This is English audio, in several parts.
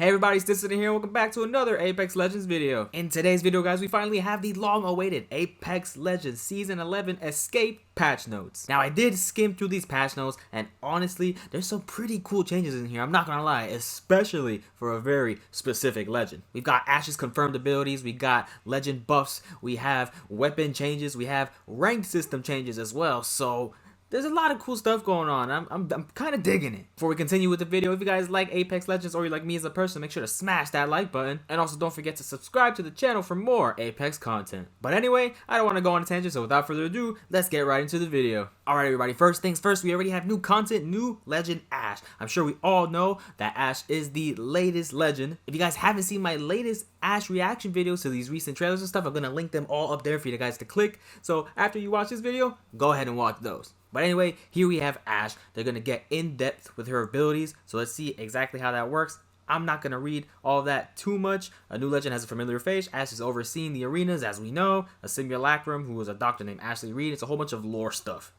Hey everybody, Stinson here. Welcome back to another Apex Legends video. In today's video, guys, we finally have the long-awaited Apex Legends Season 11 Escape patch notes. Now, I did skim through these patch notes, and honestly, there's some pretty cool changes in here. I'm not gonna lie, especially for a very specific legend. We've got Ash's confirmed abilities, we got legend buffs, we have weapon changes, we have ranked system changes as well. So there's a lot of cool stuff going on. I'm kind of digging it. Before we continue with the video, if you guys like Apex Legends or you like me as a person, make sure to smash that like button. And also don't forget to subscribe to the channel for more Apex content. But anyway, I don't want to go on a tangent, so without further ado, let's get right into the video. Alright everybody, first things first, we already have new content, new legend Ash. I'm sure we all know that Ash is the latest legend. If you guys haven't seen my latest Ash reaction videos to these recent trailers and stuff, I'm going to link them all up there for you guys to click. So after you watch this video, go ahead and watch those. But anyway, here we have Ash. They're going to get in depth with her abilities, so let's see exactly how that works. I'm not going to read all of that too much. A new legend has a familiar face. Ash is overseeing the arenas, as we know. A simulacrum, who was a doctor named Ashley Reed. It's a whole bunch of lore stuff.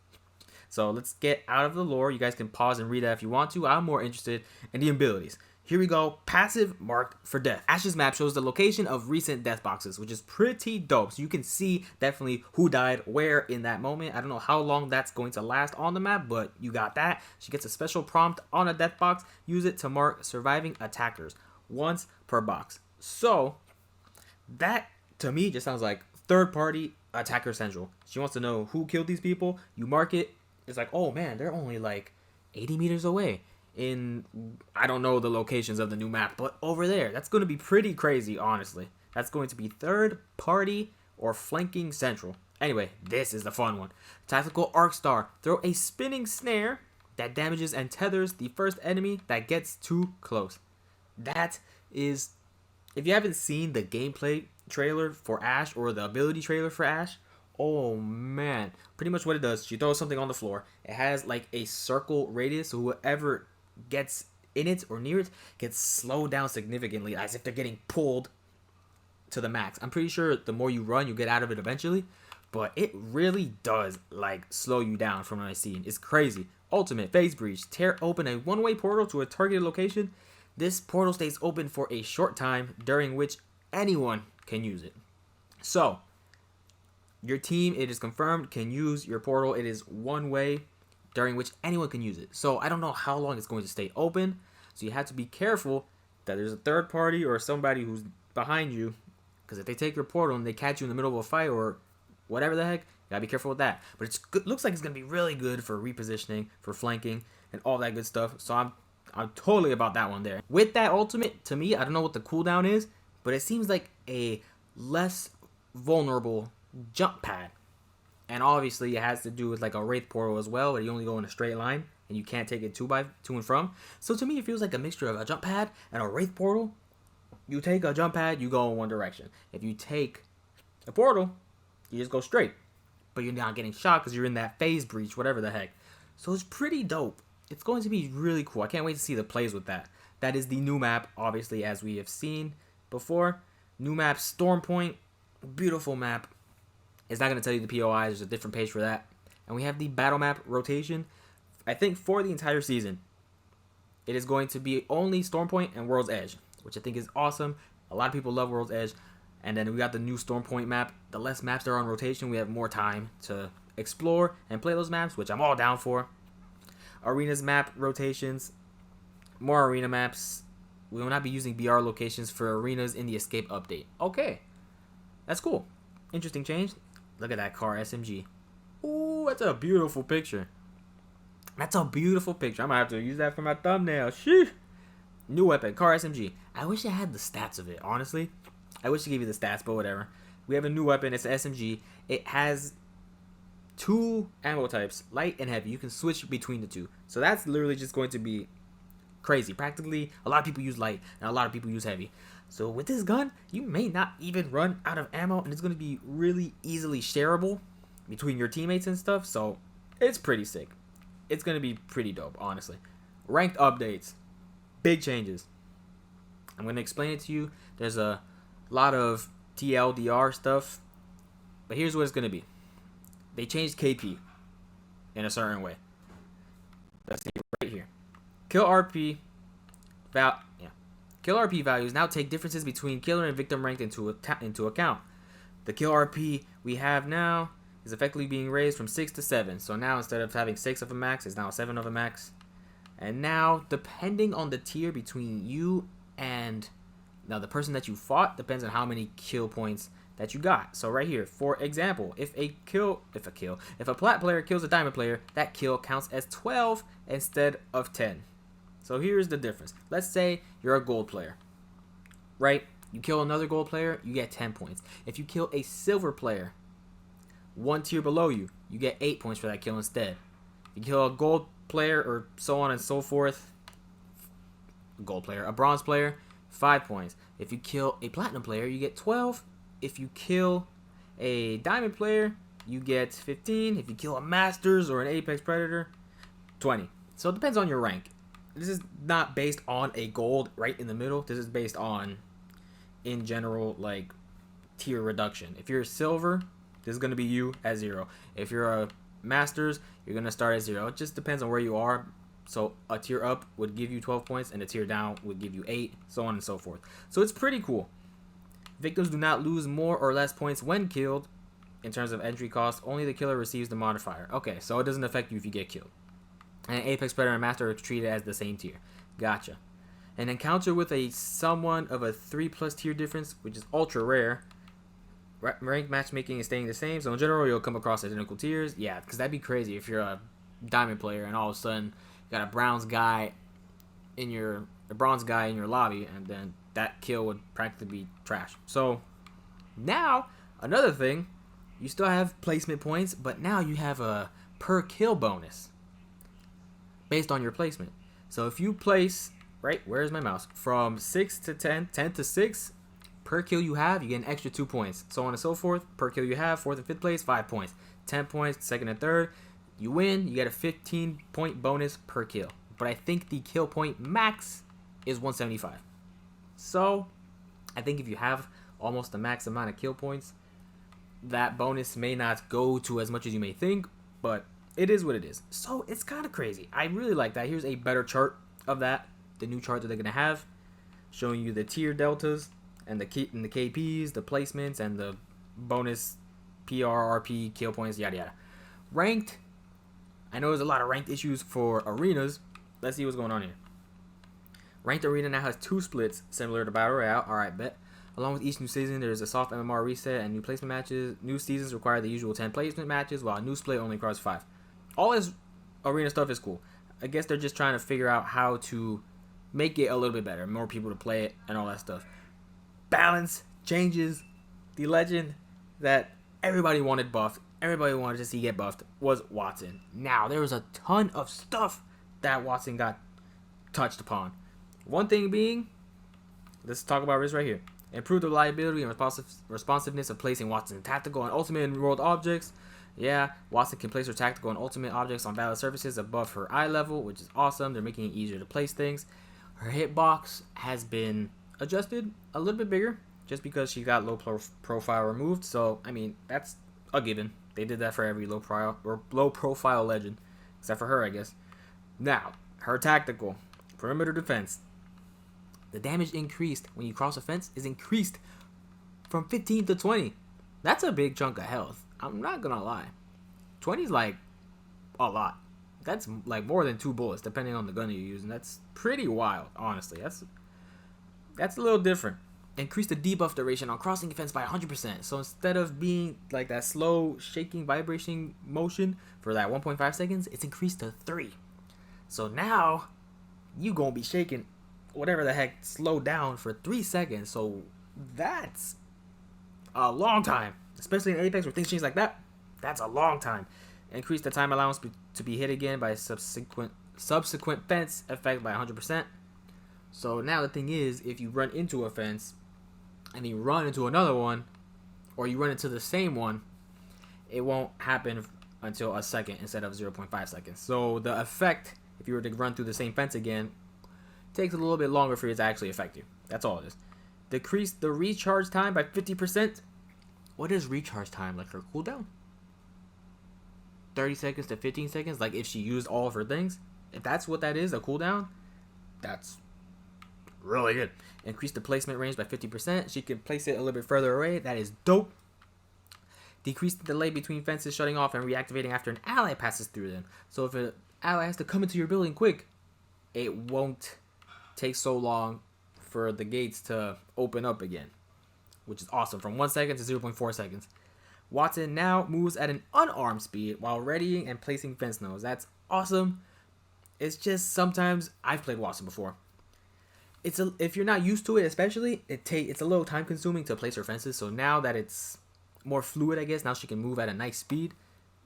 So let's get out of the lore. You guys can pause and read that if you want to. I'm more interested in the abilities. Here we go. Passive marked for death. Ash's map shows the location of recent death boxes, which is pretty dope. So you can see definitely who died where in that moment. I don't know how long that's going to last on the map, but you got that. She gets a special prompt on a death box. Use it to mark surviving attackers once per box. So that to me just sounds like third party attacker central. She wants to know who killed these people. You mark it. It's like, oh man, they're only like 80 meters away. I don't know the locations of the new map, but over there, that's going to be pretty crazy, honestly. That's going to be third party or flanking central. Anyway, this is the fun one. Tactical Arc Star. Throw a spinning snare that damages and tethers the first enemy that gets too close. That is, if you haven't seen the gameplay trailer for Ash or the ability trailer for Ash, oh man, pretty much what it does, she throws something on the floor. It has like a circle radius, so whoever gets in it or near it gets slowed down significantly, as if they're getting pulled to the max. I'm pretty sure the more you run, you get out of it eventually, but it really does like slow you down from what I've seen. It's crazy. Ultimate phase breach. Tear open a one-way portal to a targeted location. This portal stays open for a short time, during which anyone can use it. So your team, it is confirmed, can use your portal. It is one way during which anyone can use it. So I don't know how long it's going to stay open. So you have to be careful that there's a third party or somebody who's behind you. Because if they take your portal and they catch you in the middle of a fight or whatever the heck, you gotta be careful with that. But it's good, looks like it's gonna be really good for repositioning, for flanking, and all that good stuff. So I'm totally about that one there. With that ultimate, to me, I don't know what the cooldown is, but it seems like a less vulnerable jump pad. And obviously it has to do with like a wraith portal as well, where you only go in a straight line and you can't take it to and from. So to me, it feels like a mixture of a jump pad and a wraith portal. You take a jump pad, you go in one direction. If you take a portal, you just go straight, but you're not getting shot because you're in that phase breach, whatever the heck. So it's pretty dope. It's going to be really cool. I can't wait to see the plays with that. That is the new map, obviously, as we have seen before. New map, Storm Point. Beautiful map. It's not going to tell you the POIs. There's a different page for that. And we have the battle map rotation. I think for the entire season, it is going to be only Storm Point and World's Edge, which I think is awesome. A lot of people love World's Edge. And then we got the new Storm Point map. The less maps there are on rotation, we have more time to explore and play those maps, which I'm all down for. Arenas map rotations. More arena maps. We will not be using BR locations for arenas in the Escape update. Okay. That's cool. Interesting change. Look at that car, SMG. Ooh, that's a beautiful picture. That's a beautiful picture. I'm going to have to use that for my thumbnail. Sheesh. New weapon, car SMG. I wish I had the stats of it, honestly. I wish I gave you the stats, but whatever. We have a new weapon. It's an SMG. It has two ammo types, light and heavy. You can switch between the two. So that's literally just going to be crazy. Practically, a lot of people use light and a lot of people use heavy. So with this gun, you may not even run out of ammo, and it's going to be really easily shareable between your teammates and stuff. So it's pretty sick. It's going to be pretty dope, honestly. Ranked updates. Big changes. I'm going to explain it to you. There's a lot of TLDR stuff, but here's what it's going to be. They changed KP in a certain way. Let's see right here. Kill RP. Kill RP values now take differences between killer and victim ranked into account. The kill RP we have now is effectively being raised from 6 to 7. So now instead of having 6 of a max, it's now 7 of a max. And now, depending on the tier between you and now the person that you fought, depends on how many kill points that you got. So right here, for example, if a plat player kills a diamond player, that kill counts as 12 instead of 10. So here's the difference. Let's say you're a gold player, right? You kill another gold player, you get 10 points. If you kill a silver player, one tier below you, you get 8 points for that kill instead. If you kill a gold player or so on and so forth, a bronze player, 5 points. If you kill a platinum player, you get 12. If you kill a diamond player, you get 15. If you kill a masters or an apex predator, 20. So it depends on your rank. This is not based on a gold right in the middle. This is based on, in general, like tier reduction. If you're silver, this is going to be you at 0. If you're a masters, you're going to start at 0. It just depends on where you are. So a tier up would give you 12 points and a tier down would give you 8, so on and so forth. So it's pretty cool. Victims do not lose more or less points when killed in terms of entry cost. Only the killer receives the modifier. Okay, so it doesn't affect you if you get killed. And Apex Predator and Master are treated as the same tier. Gotcha. An encounter with someone of a 3+ tier difference, which is ultra rare. Rank matchmaking is staying the same, so in general you'll come across identical tiers. Yeah, because that'd be crazy if you're a diamond player and all of a sudden you got a bronze guy in your lobby, and then that kill would practically be trash. So now another thing, you still have placement points, but now you have a per kill bonus based on your placement. So if you place, right, where's my mouse, from 6 to 10, 10 to 6, per kill you have, you get an extra 2 points. So on and so forth. Per kill you have, 4th and 5th place, 5 points. 10 points, 2nd and 3rd. You win, you get a 15-point bonus per kill. But I think the kill point max is 175. So I think if you have almost the max amount of kill points, that bonus may not go to as much as you may think, but it is what it is. So it's kind of crazy. I really like that. Here's a better chart of that, the new chart that they're going to have, showing you the tier deltas and the KPs, the placements, and the bonus PR, RP, kill points, yada yada. Ranked, I know there's a lot of ranked issues for arenas. Let's see what's going on here. Ranked Arena now has 2 splits, similar to Battle Royale. Alright, bet. Along with each new season, there's a soft MMR reset and new placement matches. New seasons require the usual 10 placement matches, while a new split only requires 5. All this arena stuff is cool. I guess they're just trying to figure out how to make it a little bit better, more people to play it, and all that stuff. Balance changes. The legend that everybody wanted buffed, everybody wanted to see get buffed, was Wattson. Now, there was a ton of stuff that Wattson got touched upon. One thing being, let's talk about this right here. Improve the reliability and responsiveness of placing Wattson tactical and ultimate in world objects. Yeah, Wattson can place her tactical and ultimate objects on valid surfaces above her eye level, which is awesome. They're making it easier to place things. Her hitbox has been adjusted a little bit bigger just because she got low profile removed. So, I mean, that's a given. They did that for every low profile legend, except for her, I guess. Now, her tactical perimeter defense. The damage increased when you cross a fence is increased from 15 to 20. That's a big chunk of health. I'm not gonna lie. 20 is like a lot. That's like more than 2 bullets depending on the gun you're using. That's pretty wild, honestly. That's a little different. Increase the debuff duration on crossing a fence by 100%. So instead of being like that slow shaking vibration motion for that 1.5 seconds, it's increased to 3. So now you gonna be shaking whatever the heck slowed down for 3 seconds. So that's a long time, especially in Apex where things change like that. That's a long time. Increase the time allowance to be hit again by subsequent fence effect by 100%. So now the thing is, if you run into a fence and you run into another one, or you run into the same one, it won't happen until a second instead of 0.5 seconds. So the effect, if you were to run through the same fence again, takes a little bit longer for it to actually affect you. That's all it is. Decrease the recharge time by 50%. What is recharge time? Like her cooldown? 30 seconds to 15 seconds? Like if she used all of her things? If that's what that is, a cooldown, that's really good. Increase the placement range by 50%. She can place it a little bit further away. That is dope. Decrease the delay between fences shutting off and reactivating after an ally passes through them. So if an ally has to come into your building quick, it won't take so long for the gates to open up again, which is awesome. From 1 second to 0.4 seconds. Wattson now moves at an unarmed speed while readying and placing fence nodes. That's awesome. It's just sometimes I've played Wattson before. If you're not used to it, especially it's a little time consuming to place her fences. So now that it's more fluid, I guess now she can move at a nice speed.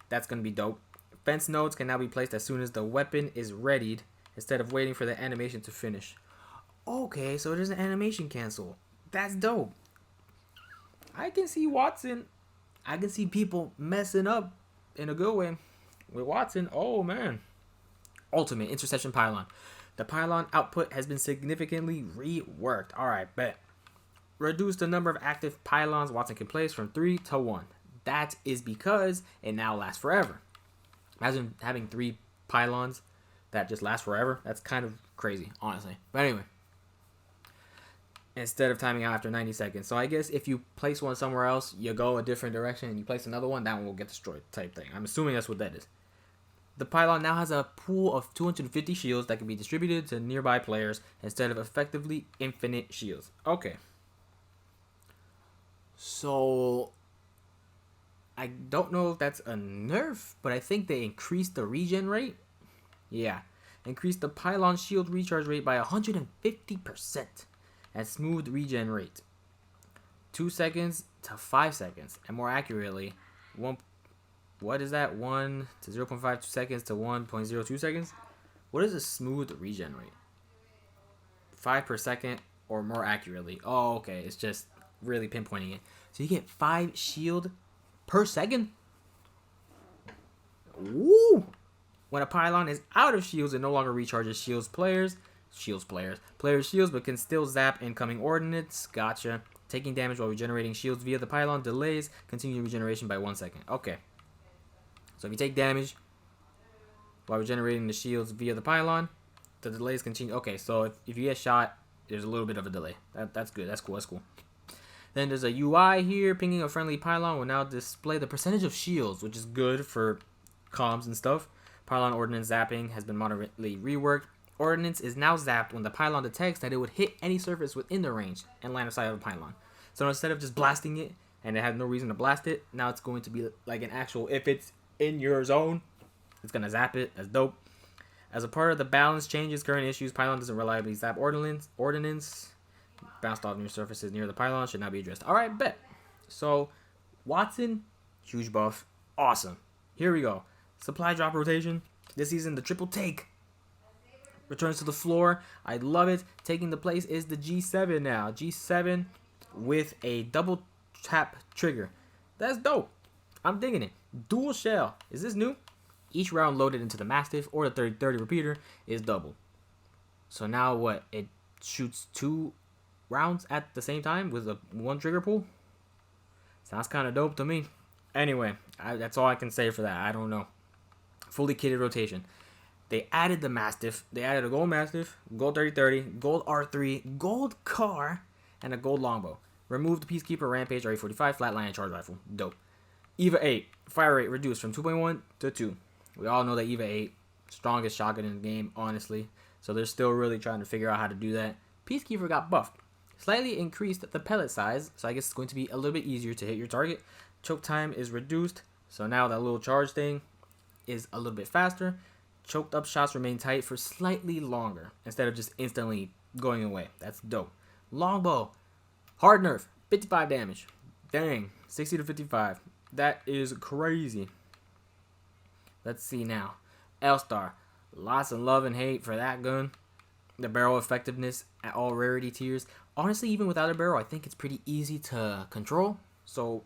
That's gonna be dope. Fence nodes can now be placed as soon as the weapon is readied instead of waiting for the animation to finish. Okay, so there's an animation cancel. That's dope. I can see Wattson. I can see people messing up in a good way with Wattson. Oh man. Ultimate interception pylon. The pylon output has been significantly reworked. Alright, bet. Reduce the number of active pylons Wattson can place from 3 to 1. That is because it now lasts forever. Imagine having 3 pylons that just last forever. That's kind of crazy, honestly. But anyway. Instead of timing out after 90 seconds. So I guess if you place one somewhere else, you go a different direction and you place another one, that one will get destroyed type thing. I'm assuming that's what that is. The pylon now has a pool of 250 shields that can be distributed to nearby players instead of effectively infinite shields. Okay. So I don't know if that's a nerf, but I think they increased the regen rate. Yeah. Increased the pylon shield recharge rate by 150%. And smooth regen rate 2 seconds to 5 seconds, and more accurately, 1 to 0.52 seconds to 1.02 seconds. What is a smooth regen rate? 5 per second, or more accurately. Oh, okay, it's just really pinpointing it. So you get 5 shield per second. Woo! When a pylon is out of shields, it no longer recharges players' shields, but can still zap incoming ordnance. Gotcha. Taking damage while regenerating shields via the pylon delays continued regeneration by 1 second. Okay. So if you take damage while regenerating the shields via the pylon, the delays continue. Okay, so if you get shot, there's a little bit of a delay. That's good. That's cool. That's cool. Then there's a UI here. Pinging a friendly pylon will now display the percentage of shields, which is good for comms and stuff. Pylon ordnance zapping has been moderately reworked. Ordnance is now zapped when the pylon detects that it would hit any surface within the range and line of sight of a pylon. So instead of just blasting it and it had no reason to blast it, now it's going to be like an actual, if it's in your zone, it's going to zap it. That's dope. As a part of the balance changes current issues, pylon doesn't reliably zap ordnance. Bounced off near surfaces near the pylon should now be addressed. Alright, bet. So Wattson, huge buff. Awesome. Here we go. Supply drop rotation. This season, the triple take returns to the floor. I love it. Taking the place is the G7 now. G7 with a double tap trigger. That's dope. I'm digging it. Dual shell. Is this new? Each round loaded into the Mastiff or the 30-30 repeater is double. So now what? It shoots 2 rounds at the same time with a 1 trigger pull? Sounds kind of dope to me. Anyway, that's all I can say for that. I don't know. Fully kitted rotation. They added the Mastiff. They added a gold Mastiff, gold 30-30, gold R3, gold car, and a gold longbow. Removed the Peacekeeper, Rampage, RE45, Flatline, and Charge Rifle. Dope. EVA 8. Fire rate reduced from 2.1 to 2. We all know that EVA 8, strongest shotgun in the game, honestly. So they're still really trying to figure out how to do that. Peacekeeper got buffed. Slightly increased the pellet size, so I guess it's going to be a little bit easier to hit your target. Choke time is reduced, so now that little charge thing is a little bit faster. Choked up shots remain tight for slightly longer instead of just instantly going away. That's dope. Longbow. Hard nerf. 55 damage. Dang. 60 to 55. That is crazy. Let's see now. L-Star. Lots of love and hate for that gun. The barrel effectiveness at all rarity tiers. Honestly, even without a barrel, I think it's pretty easy to control. So,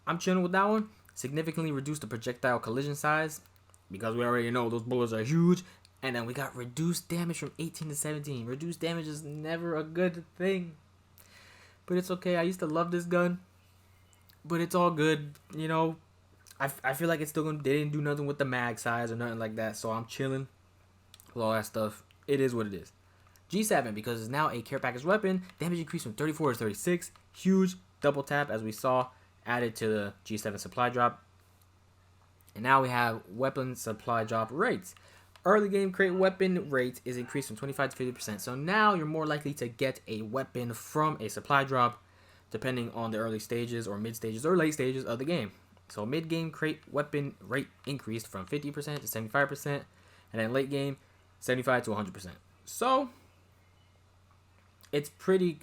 I'm chilling with that one. Significantly reduced the projectile collision size, because we already know those bullets are huge. And then we got reduced damage from 18 to 17. Reduced damage is never a good thing. But it's okay. I used to love this gun. But it's all good. You know, I feel like it's still they didn't do nothing with the mag size or nothing like that. So I'm chilling with all that stuff. It is what it is. G7, because it's now a care package weapon, damage increased from 34 to 36. Huge double tap, as we saw, added to the G7 supply drop. And now we have weapon supply drop rates. Early game crate weapon rate is increased from 25 to 50%. So now you're more likely to get a weapon from a supply drop, depending on the early stages or mid stages or late stages of the game. So mid game crate weapon rate increased from 50% to 75%, and then late game 75 to 100%. So it's pretty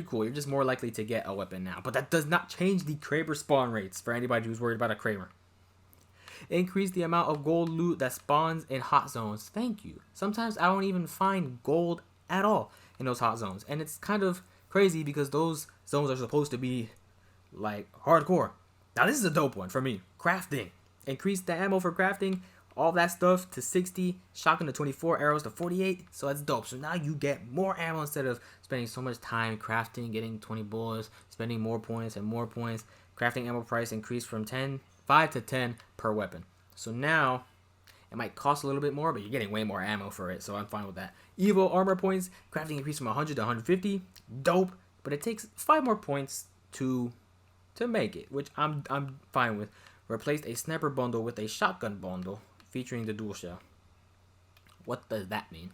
cool. You're just more likely to get a weapon now, but that does not change the Kraber spawn rates for anybody who's worried about a Kraber. Increase the amount of gold loot that spawns in hot zones. Thank you. Sometimes I don't even find gold at all in those hot zones, and it's kind of crazy because those zones are supposed to be like hardcore. Now this is a dope one for me. Crafting. Increase the ammo for crafting. All that stuff to 60, shotgun to 24, arrows to 48. So that's dope. So now you get more ammo instead of spending so much time crafting, getting 20 bullets, spending more points and more points. Crafting ammo price increased from 5 to 10 per weapon. So now it might cost a little bit more, but you're getting way more ammo for it. So I'm fine with that. Evo armor points, crafting increased from 100 to 150. Dope, but it takes 5 more points to make it, which I'm fine with. Replaced a sniper bundle with a shotgun bundle featuring the dual shell. What does that mean?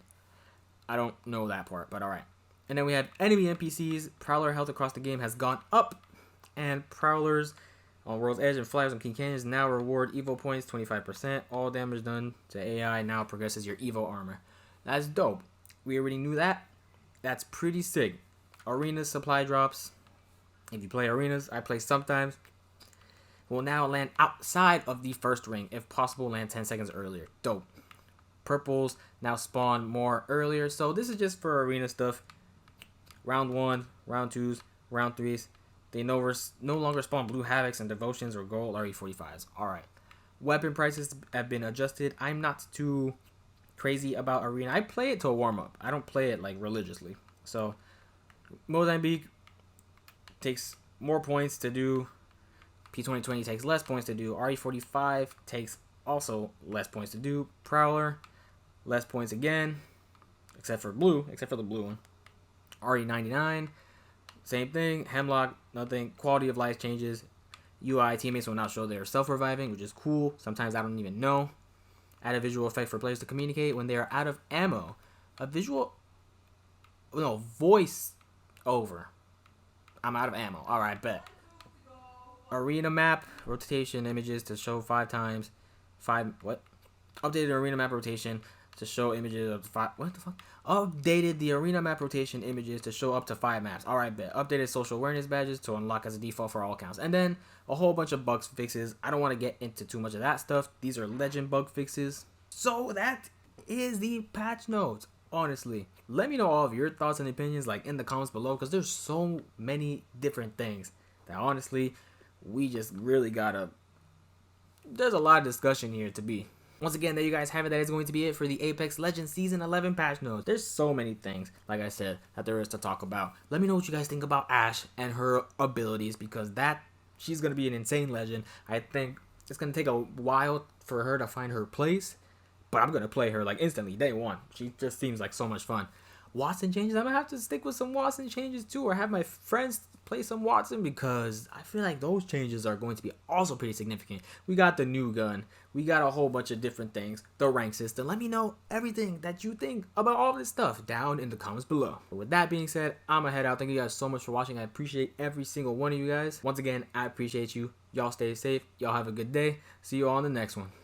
I don't know that part, but alright. And then we have enemy NPCs. Prowler health across the game has gone up, and prowlers on World's Edge and Flyers on King Canyons now reward Evo points 25%. All damage done to AI now progresses your Evo armor. That's dope. We already knew that. That's pretty sick. Arena supply drops. If you play arenas, I play sometimes, will now land outside of the first ring. If possible, land 10 seconds earlier. Dope. Purples now spawn more earlier. So this is just for arena stuff. Round 1, round 2s, round 3s. They no longer spawn blue havocs and devotions or gold RE45s. Alright. Weapon prices have been adjusted. I'm not too crazy about arena. I play it to warm up. I don't play it like religiously. So Mozambique takes more points to do. P2020 takes less points to do. RE45 takes also less points to do. Prowler, less points again, except for the blue one. RE99, same thing. Hemlock, nothing. Quality of life changes. UI teammates will now show their self-reviving, which is cool. Sometimes I don't even know. Add a visual effect for players to communicate when they are out of ammo. Voice over. I'm out of ammo. Alright, bet. Arena map rotation images to show 5 times. Updated arena map rotation to show images of 5. What the fuck? Updated the arena map rotation images to show up to 5 maps. Alright, bet. Updated social awareness badges to unlock as a default for all accounts. And then a whole bunch of bug fixes. I don't want to get into too much of that stuff. These are legend bug fixes. So that is the patch notes. Honestly, let me know all of your thoughts and opinions like in the comments below, because there's so many different things that honestly we just really gotta, there's a lot of discussion here to be. Once again, there you guys have it. That is going to be it for the Apex Legends Season 11 patch notes. There's so many things, like I said, that there is to talk about. Let me know what you guys think about Ashe and her abilities, because she's going to be an insane legend. I think it's going to take a while for her to find her place, but I'm going to play her like instantly, day one. She just seems like so much fun. Wattson changes, I'm going to have to stick with some Wattson changes too, or have my friends play some Wattson, because I feel like those changes are going to be also pretty significant. We got the new gun, we got a whole bunch of different things, the rank system. Let me know everything that you think about all this stuff down in the comments below. But with that being said, I'm gonna head out. Thank you guys so much for watching. I appreciate every single one of you guys. Once again, I appreciate you. Y'all stay safe, y'all have a good day. See you all on the next one.